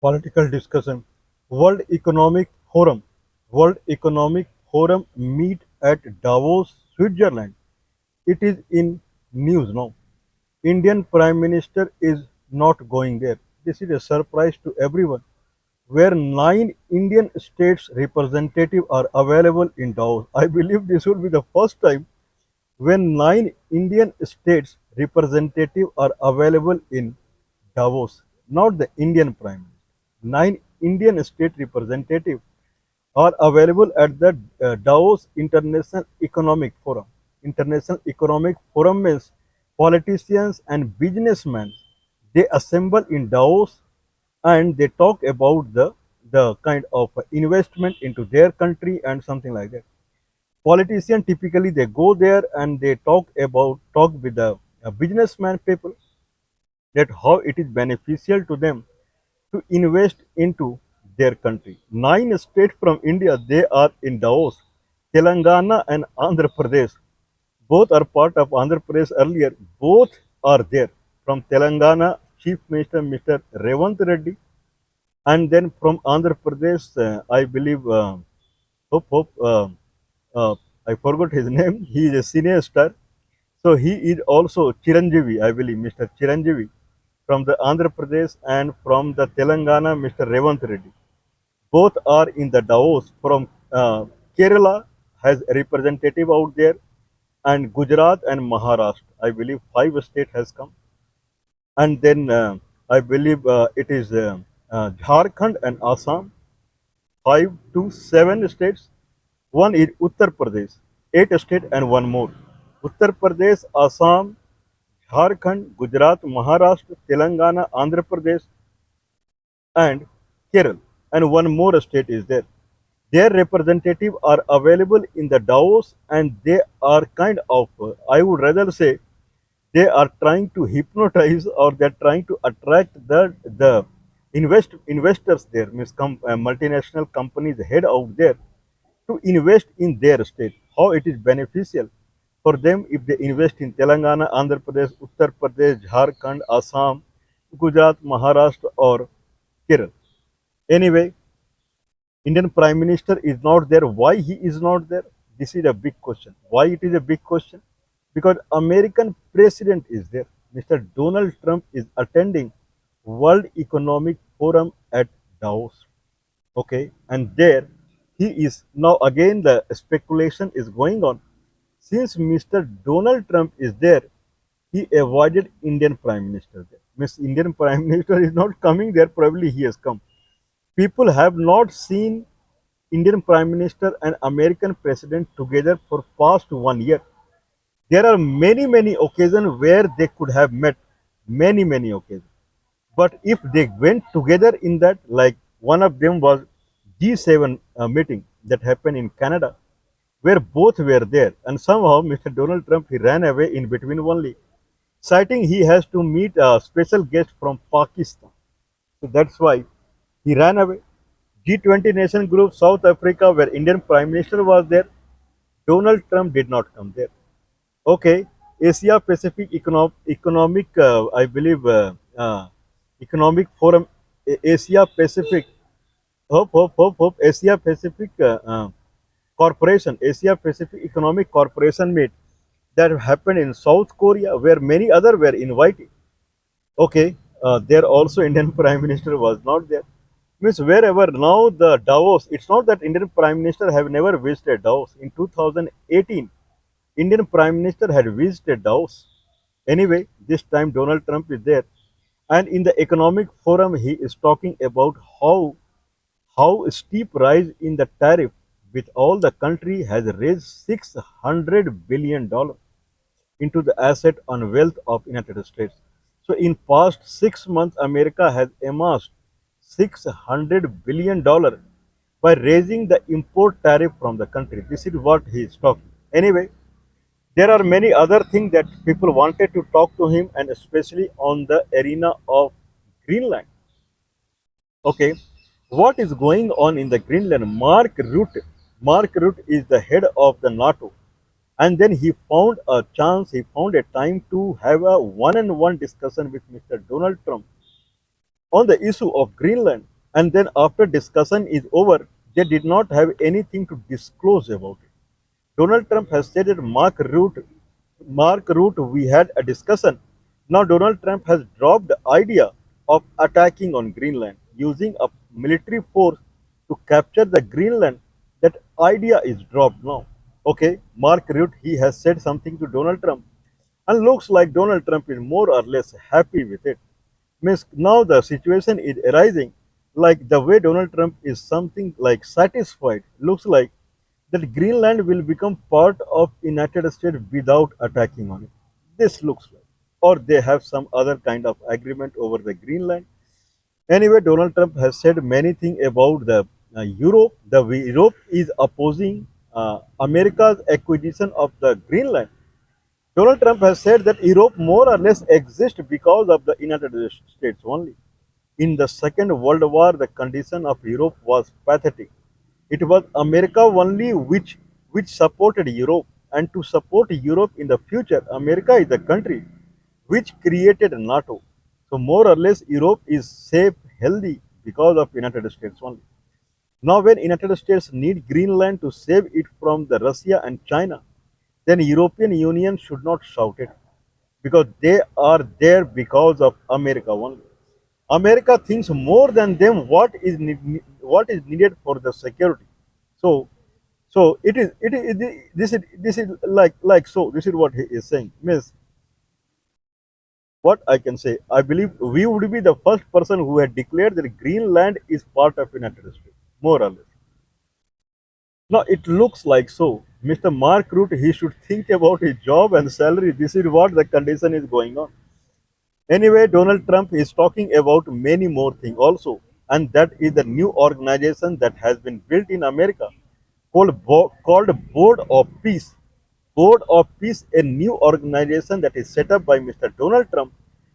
political discussion. World Economic Forum. World Economic Forum meet at Davos, Switzerland. It is in news now. Indian Prime Minister is not going there. This is a surprise to everyone. Where 9 Indian states representatives are available in Davos. I believe this would be the first time when 9 Indian states representatives are available in Davos, not the Indian Prime Minister. 9 Indian state representatives are available at the Davos International Economic Forum. International Economic Forum means politicians and businessmen. They assemble in Davos and they talk about the kind of investment into their country and something like that. Politicians typically they go there and they talk with the businessman people that how it is beneficial to them to invest into their country. 9 states from India, they are in Davos. Telangana and Andhra Pradesh, both are part of Andhra Pradesh earlier. Both are there. From Telangana, Chief Minister Mr. Revant Reddy, and then from Andhra Pradesh, I believe, hope, uh, I forgot his name. He is a senior star. So he is also Chiranjeevi, I believe, Mr. Chiranjeevi from the Andhra Pradesh, and from the Telangana, Mr. Revant Reddy. Both are in the Davos. From Kerala has a representative out there, and Gujarat and Maharashtra. I believe 5 states has come, and then I believe it is Jharkhand and Assam. 5 to 7 states. One is Uttar Pradesh, 8 states and one more. Uttar Pradesh, Assam, Jharkhand, Gujarat, Maharashtra, Telangana, Andhra Pradesh, and Kerala, and one more state is there. Their representatives are available in the Davos, and they are kind of, I would rather say, they are trying to hypnotize, or they're trying to attract the investors there, means multinational companies head out there to invest in their state. How it is beneficial for them if they invest in Telangana, Andhra Pradesh, Uttar Pradesh, Jharkhand, Assam, Gujarat, Maharashtra, or Kerala. Anyway, Indian Prime Minister is not there. Why he is not there? This is a big question. Why it is a big question? Because American President is there. Mr. Donald Trump is attending World Economic Forum at Davos. Okay, and there he is now. Again, the speculation is going on. Since Mr. Donald Trump is there, he avoided Indian Prime Minister there. Miss Indian Prime Minister is not coming there. Probably he has come. People have not seen Indian Prime Minister and American President together for past 1 year. There are many occasions where they could have met, many occasions. But if they went together in that, like one of them was G7 meeting that happened in Canada, where both were there, and somehow Mr. Donald Trump he ran away in between only, citing he has to meet a special guest from Pakistan. So that's why he ran away. G20 nation group South Africa, where Indian Prime Minister was there, Donald Trump did not come there. Okay, Asia Pacific Economic, I believe, Economic Forum, Asia Pacific, hope, Asia Pacific Corporation, Asia Pacific Economic Corporation meet that happened in South Korea, where many other were invited. Okay, there also Indian Prime Minister was not there. Means wherever now the Davos, it's not that Indian Prime Minister have never visited Davos. In 2018, Indian Prime Minister had visited Davos. Anyway, this time Donald Trump is there, and in the economic forum he is talking about how steep rise in the tariff with all the country has raised $600 billion into the asset and wealth of United States. So in past 6 months, America has amassed $600 billion by raising the import tariff from the country. This is what he is talking. Anyway, there are many other things that people wanted to talk to him, and especially on the arena of Greenland. Okay, what is going on in the Greenland? Mark Rutte is the head of the NATO, and then he found a chance, he found a time to have a one-on-one discussion with Mr. Donald Trump on the issue of Greenland. And then after discussion is over, they did not have anything to disclose about it. Donald Trump has said that Mark Rutte, we had a discussion. Now Donald Trump has dropped the idea of attacking on Greenland using a military force to capture the Greenland. That idea is dropped now. Okay, Mark Rutte, he has said something to Donald Trump, and looks like Donald Trump is more or less happy with it. Means now the situation is arising like the way Donald Trump is something like satisfied. Looks like that Greenland will become part of United States without attacking on it. This looks like, or they have some other kind of agreement over the Greenland. Anyway, Donald Trump has said many things about the Europe. Europe is opposing America's acquisition of the Greenland. Donald Trump has said that Europe more or less exists because of the United States only. In the Second World War, the condition of Europe was pathetic. It was America only which supported Europe. And to support Europe in the future, America is the country which created NATO. So more or less, Europe is safe, healthy because of United States only. Now, when United States need Greenland to save it from the Russia and China, then European Union should not shout it because they are there because of America only. America thinks more than them what is needed for the security. So this is like this is what he is saying. Means what I can say. I believe we would be the first person who had declared that Greenland is part of United States, more or less. Now it looks like so. Mr. Mark Rutte, he should think about his job and salary. This is what the condition is going on. Anyway, Donald Trump is talking about many more things also, and that is the new organization that has been built in America called Board of Peace. Board of Peace, a new organization that is set up by Mr. Donald Trump,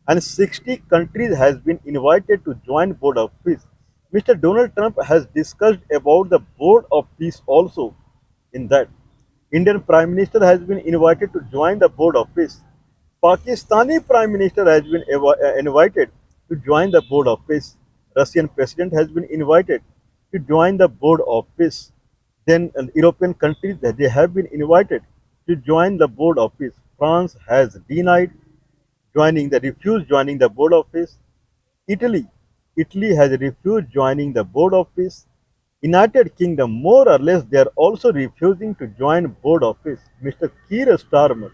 and 60 countries has been invited to join Board of Peace. Mr. Donald Trump has discussed about the Board of Peace also in that. Indian Prime Minister has been invited to join the Board of Peace. Pakistani Prime Minister has been invited to join the Board of Peace. Russian President has been invited to join the Board of Peace. Then European countries they have been invited to join the Board of Peace. France has denied refused joining the Board of Peace. Italy, Italy has refused joining the Board of Peace. United Kingdom, more or less, they are also refusing to join Board of Peace. Mr. Keir Starmer,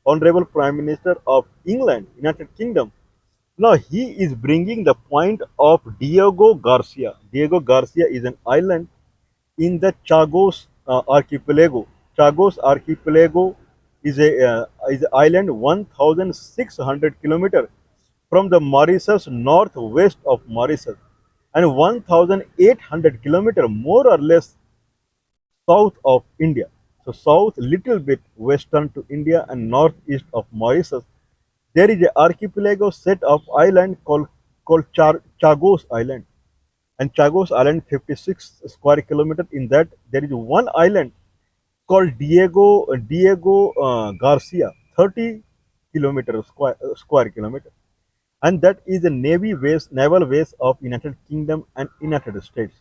Honorable Prime Minister of England, United Kingdom, now he is bringing the point of Diego Garcia. Diego Garcia is an island in the Chagos archipelago. Chagos archipelago is an island 1,600 kilometers from the Mauritius northwest of Mauritius and 1,800 kilometers more or less south of India. So south little bit western to India and northeast of Mauritius. There is an archipelago set of island called Chagos Island. And Chagos Island 56 square kilometer. In that there is one island called Diego Garcia 30 kilometer square kilometer, and that is the naval base of United Kingdom and United States.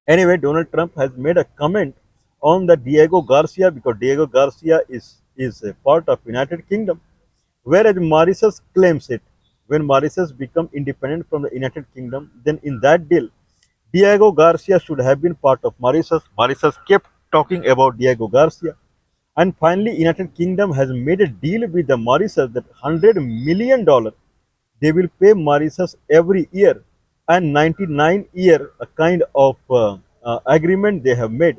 Anyway, Donald Trump has made a comment on the Diego Garcia because Diego Garcia is a part of United Kingdom, whereas Mauritius claims it. When Mauritius become independent from the United Kingdom, then in that deal, Diego Garcia should have been part of Mauritius. Mauritius kept talking about Diego Garcia. And finally, United Kingdom has made a deal with the Mauritius that $100 million they will pay Mauritius every year, and 99-year a kind of agreement they have made,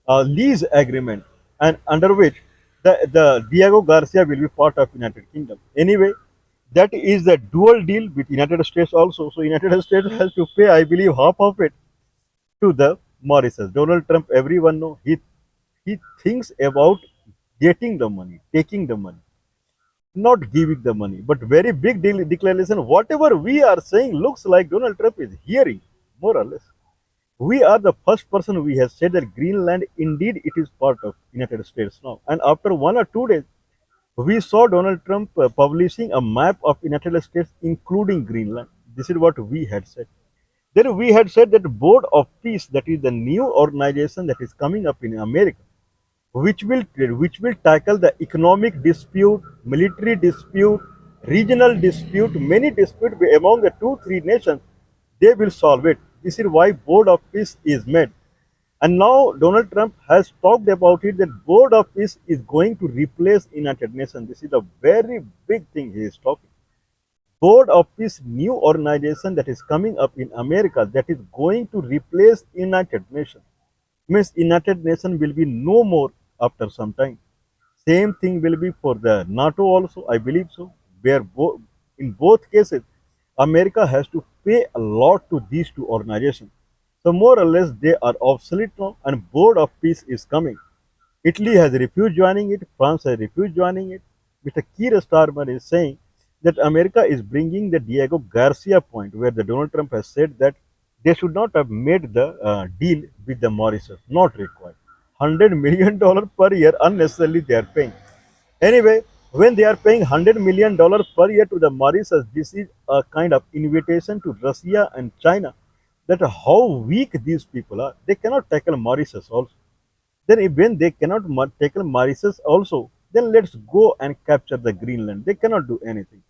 a lease agreement, and under which the Diego Garcia will be part of United Kingdom. Anyway, that is the dual deal with United States also. So United States has to pay, I believe, half of it to the Mauritius. Donald Trump, everyone know he thinks about getting the money, taking the money, not giving the money. But very big deal declaration. Whatever we are saying looks like Donald Trump is hearing, more or less. We are the first person we have said that Greenland indeed it is part of United States now. And after 1 or 2 days, we saw Donald Trump publishing a map of United States including Greenland. This is what we had said. Then we had said that Board of Peace, that is the new organization that is coming up in America, which will tackle the economic dispute, military dispute, regional dispute, many dispute among the two three nations. They will solve it. This is why Board of Peace is made. And now Donald Trump has talked about it that Board of Peace is going to replace United Nations. This is a very big thing he is talking. Board of Peace new organization that is coming up in America that is going to replace United Nations. Means United Nations will be no more after some time. Same thing will be for the NATO also, I believe so, where in both cases, America has to pay a lot to these two organizations. So more or less they are obsolete now and Board of Peace is coming. Italy has refused joining it, France has refused joining it. Mr. Keir Starmer is saying that America is bringing the Diego Garcia point where the Donald Trump has said that they should not have made the deal with the Mauritius, not required. $100 million per year unnecessarily they are paying. Anyway, when they are paying $100 million per year to the Mauritius, this is a kind of invitation to Russia and China that how weak these people are. They cannot tackle Mauritius also. Then when they cannot tackle Mauritius also, then let's go and capture the Greenland. They cannot do anything.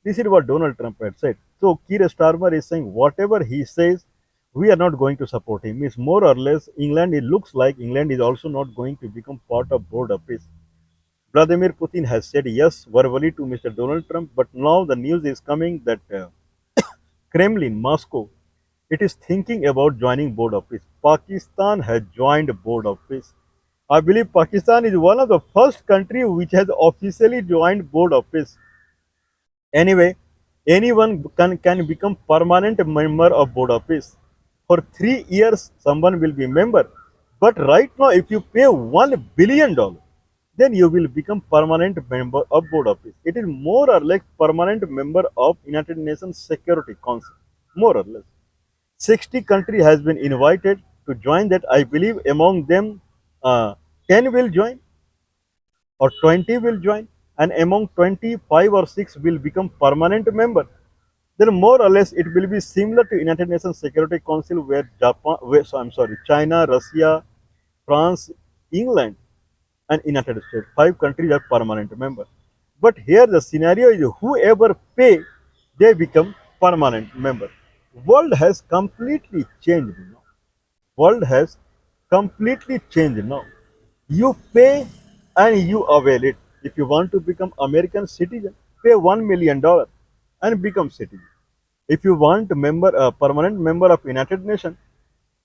This is what Donald Trump had said. So Keir Starmer is saying whatever he says, we are not going to support him. It's more or less England. It looks like England is also not going to become part of Board of Peace. Vladimir Putin has said yes verbally to Mr. Donald Trump, but now the news is coming that Kremlin, Moscow, it is thinking about joining Board of Peace. Pakistan has joined Board of Peace. I believe Pakistan is one of the first country which has officially joined Board of Peace. Anyway, anyone can become permanent member of Board of Peace. For 3 years, someone will be member. But right now, if you pay $1 billion, then you will become permanent member of Board of Peace. It is more or less permanent member of United Nations Security Council, more or less. 60 countries has been invited to join that. I believe among them, 10 will join or 20 will join, and among 25 or 6 will become permanent member. Then more or less it will be similar to United Nations Security Council where China, Russia, France, England, and United States. 5 countries are permanent members. But here the scenario is whoever pay, they become permanent member. World has completely changed now. World has completely changed now. You pay and you avail it. If you want to become American citizen, pay $1 million and become citizen. If you want a permanent member of United Nations,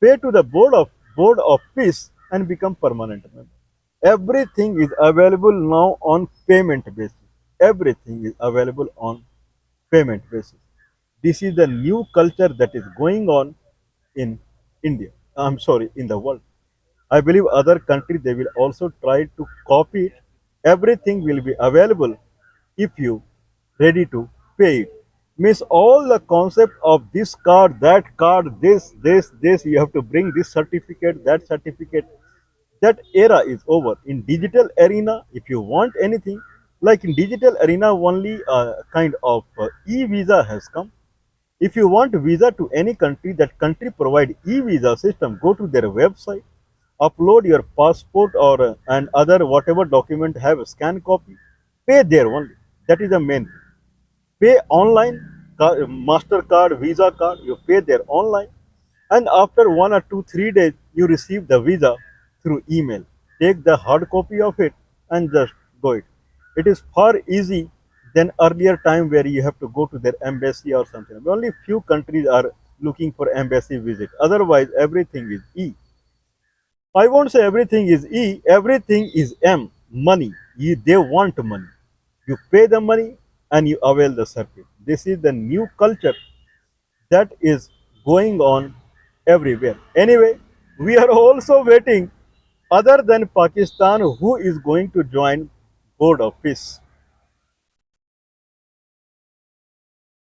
pay to the Board of Peace and become permanent member. Everything is available now on payment basis. Everything is available on payment basis. This is the new culture that is going on in India. I'm sorry, in the world. I believe other countries they will also try to copy it. Everything will be available if you ready to pay it. Means all the concept of this card, that card, this, you have to bring this certificate, that certificate. That era is over. In digital arena, if you want anything, like in digital arena, only a kind of e-visa has come. If you want visa to any country, that country provide e-visa system. Go to their website, upload your passport or and other whatever document have a scan copy, pay there only. That is the main thing. Pay online, Mastercard, Visa card, you pay there online, and after 1 or 2, 3 days, you receive the visa through email. Take the hard copy of it and just go it. It is far easy than earlier time where you have to go to their embassy or something. Only few countries are looking for embassy visit. Otherwise, everything is E. I won't say everything is E, everything is M, money. They want money. You pay the money and you avail the service. This is the new culture that is going on everywhere. Anyway, we are also waiting, other than Pakistan, who is going to join Board of Peace.